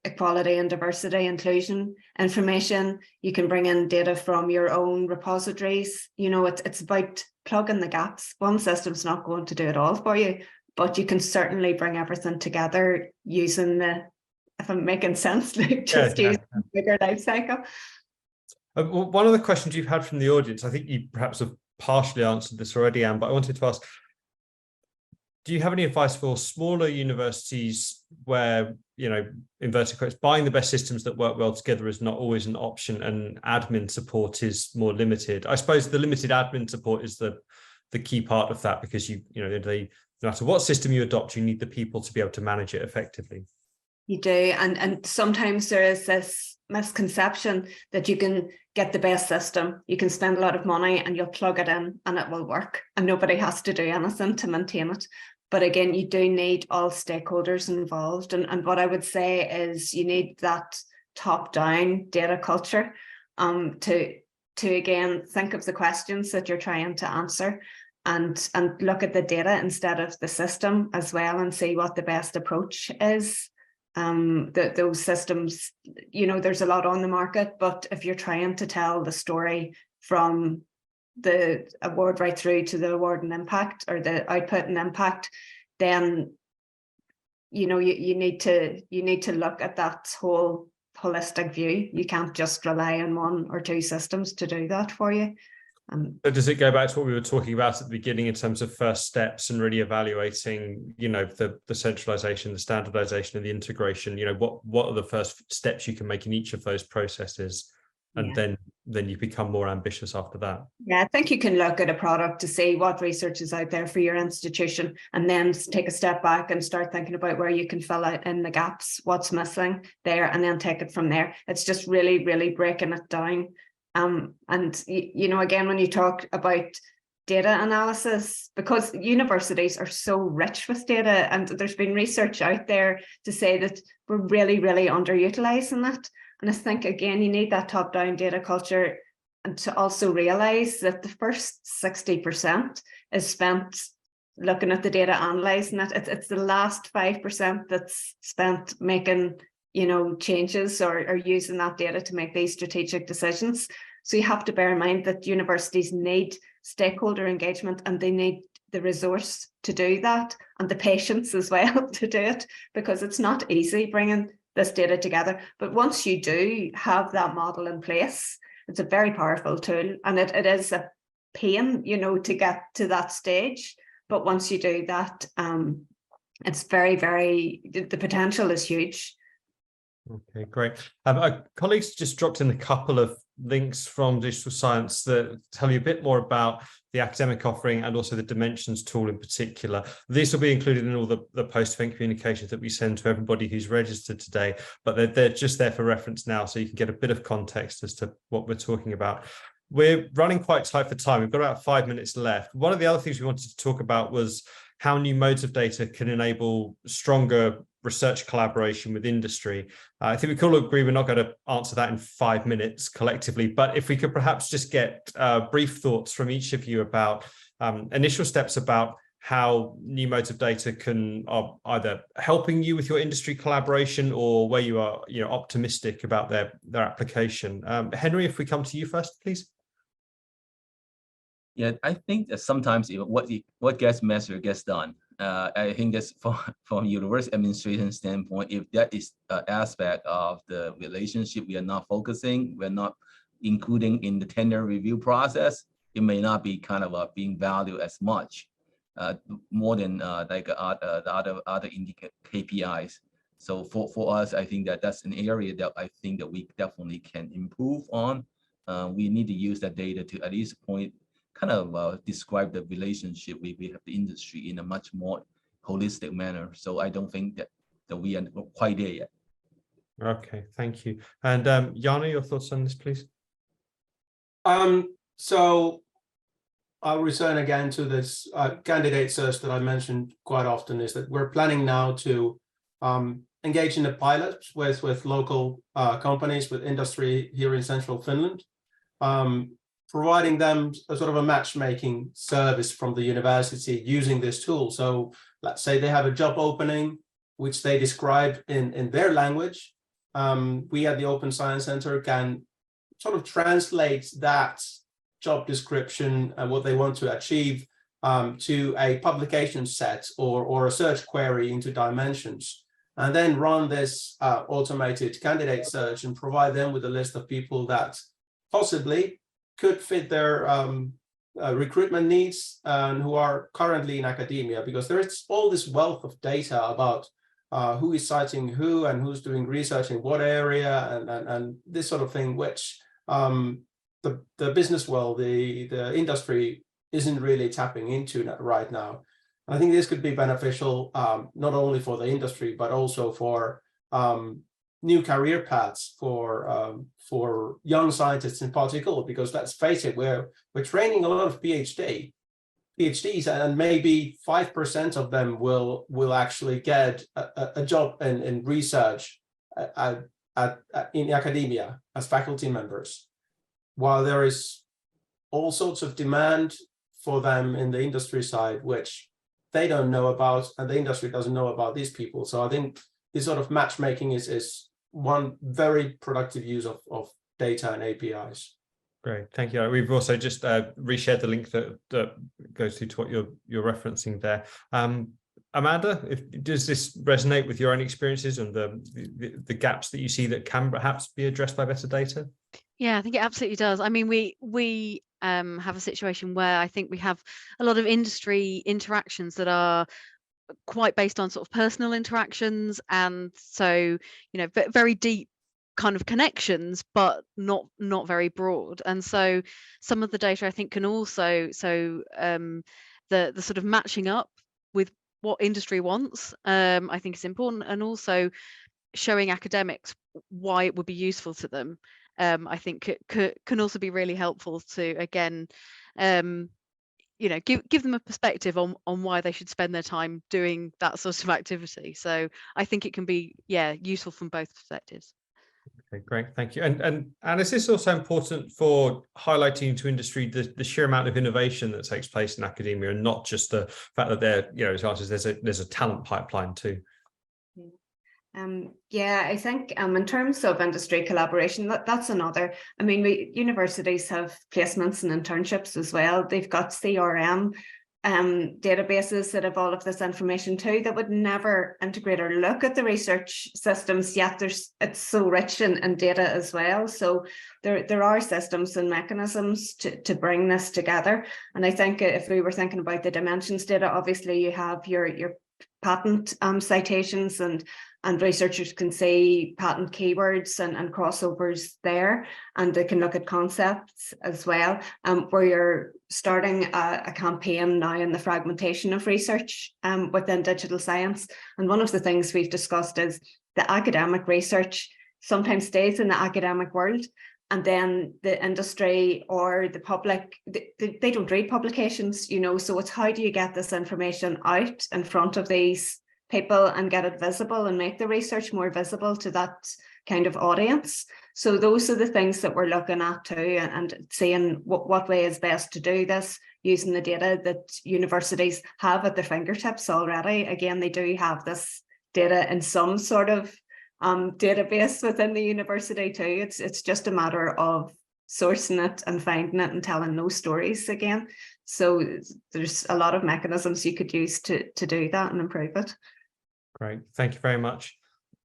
equality and diversity inclusion information. You can bring in data from your own repositories. It's about plugging the gaps. One system's not going to do it all for you, but you can certainly bring everything together using if I'm making sense, use the bigger life cycle. One of the questions you've had from the audience, I think you perhaps have partially answered this already, Anne, but I wanted to ask, do you have any advice for smaller universities where, inverted quotes, buying the best systems that work well together is not always an option and admin support is more limited? I suppose the limited admin support is the key part of that, because no matter what system you adopt, you need the people to be able to manage it effectively. You do, and sometimes there is this misconception that you can get the best system, you can spend a lot of money and you'll plug it in and it will work and nobody has to do anything to maintain it. But again, you do need all stakeholders involved. And what I would say is you need that top-down data culture to again think of the questions that you're trying to answer and look at the data instead of the system as well, and see what the best approach is. Those systems, there's a lot on the market, but if you're trying to tell the story from the award right through to the award and impact, or the output and impact, then you need to look at that whole holistic view. You can't just rely on one or two systems to do that for you. So does it go back to what we were talking about at the beginning in terms of first steps and really evaluating, the centralization, the standardization, and the integration? What are the first steps you can make in each of those processes, and then you become more ambitious after that? Yeah, I think you can look at a product to see what research is out there for your institution, and then take a step back and start thinking about where you can fill out in the gaps, what's missing there, and then take it from there. It's just really, really breaking it down. And again, when you talk about data analysis, because universities are so rich with data, and there's been research out there to say that we're really, really underutilizing it. And I think, again, you need that top-down data culture and to also realize that the first 60% is spent looking at the data, analyzing it. It's the last 5% that's spent making, you know, changes or using that data to make these strategic decisions. So you have to bear in mind that universities need stakeholder engagement, and they need the resource to do that, and the patience as well to do it, because it's not easy bringing this data together. But once you do have that model in place, it's a very powerful tool, and it is a pain, you know, to get to that stage. But once you do that, it's very, the potential is huge. Okay, great. Our colleagues just dropped in a couple of links from Digital Science that tell you a bit more about the academic offering and also the Dimensions tool in particular. These will be included in all the post-event communications that we send to everybody who's registered today, but they're just there for reference now, so you can get a bit of context as to what we're talking about. We're running quite tight for time. We've got about 5 minutes left. One of the other things we wanted to talk about was how new modes of data can enable stronger research collaboration with industry. I think we can all agree we're not going to answer that in 5 minutes collectively, but if we could perhaps just get brief thoughts from each of you about initial steps about how new modes of data are either helping you with your industry collaboration or where you are, you know, optimistic about their application. Henry, if we come to you first, please. Yeah, I think that sometimes what gets measured gets done. I think that's from university administration standpoint, if that is an aspect of the relationship we are not focusing, we're not including in the tender review process, it may not be kind of being valued as much, more than like the other KPIs. So for us, I think that's an area that I think that we definitely can improve on. We need to use that data to at least kind of describe the relationship we have the industry in a much more holistic manner. So I don't think that we are quite there yet. Okay, thank you. And Jana, your thoughts on this, please? So I'll return again to this candidate search that I mentioned quite often, is that we're planning now to engage in the pilot with local companies, with industry here in central Finland, providing them a sort of a matchmaking service from the university using this tool. So let's say they have a job opening, which they describe in their language. We at the Open Science Center can sort of translate that job description and what they want to achieve to a publication set or a search query into Dimensions, and then run this automated candidate search and provide them with a list of people that possibly could fit their recruitment needs and who are currently in academia, because there is all this wealth of data about who is citing who and who's doing research in what area and this sort of thing, which the business world, the industry isn't really tapping into right now. I think this could be beneficial not only for the industry, but also for new career paths for young scientists in particular, because let's face it, we're training a lot of PhDs, and maybe 5% of them will actually get a job in research in academia as faculty members, while there is all sorts of demand for them in the industry side, which they don't know about, and the industry doesn't know about these people. So I think this sort of matchmaking is one very productive use of data and APIs. Great, thank you. We've also just reshared the link that goes through to what you're referencing there. Amanda, does this resonate with your own experiences and the gaps that you see that can perhaps be addressed by better data? Yeah, I think it absolutely does. I mean, we have a situation where I think we have a lot of industry interactions that are quite based on sort of personal interactions, and so, you know, very deep kind of connections, but not very broad. And so some of the data I think can also, the sort of matching up with what industry wants, I think is important, and also showing academics why it would be useful to them. I think it can also be really helpful to, again, you know, give them a perspective on why they should spend their time doing that sort of activity. So I think it can be, yeah, useful from both perspectives. Okay, great, thank you. And is this also important for highlighting to industry the sheer amount of innovation that takes place in academia, and not just the fact that there's a talent pipeline too? Yeah, I think in terms of industry collaboration, that's another. I mean, universities have placements and internships as well. They've got CRM databases that have all of this information too, that would never integrate or look at the research systems, yet it's so rich in data as well. So there are systems and mechanisms to bring this together. And I think if we were thinking about the dimensions data, obviously you have your patent citations, and researchers can see patent keywords and crossovers there, and they can look at concepts as well. Where you're starting a campaign now in the fragmentation of research within digital science. And one of the things we've discussed is the academic research sometimes stays in the academic world, and then the industry or the public, they don't read publications, so it's how do you get this information out in front of these people and get it visible and make the research more visible to that kind of audience. So those are the things that we're looking at too, and seeing what way is best to do this using the data that universities have at their fingertips already. Again, they do have this data in some sort of database within the university too. It's just a matter of sourcing it and finding it and telling those stories again. So there's a lot of mechanisms you could use to do that and improve it. Great, thank you very much.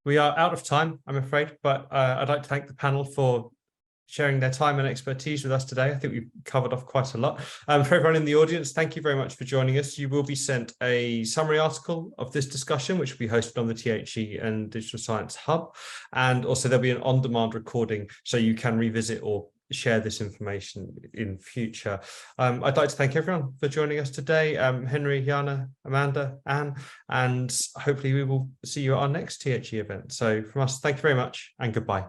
We are out of time, I'm afraid, but I'd like to thank the panel for sharing their time and expertise with us today. I think we've covered off quite a lot. For everyone in the audience, thank you very much for joining us. You will be sent a summary article of this discussion, which will be hosted on the THE and Digital Science Hub. And also there'll be an on-demand recording so you can revisit or share this information in future. I'd like to thank everyone for joining us today. Henry, Jana, Amanda, Anne, and hopefully we will see you at our next THE event. So from us, thank you very much and goodbye.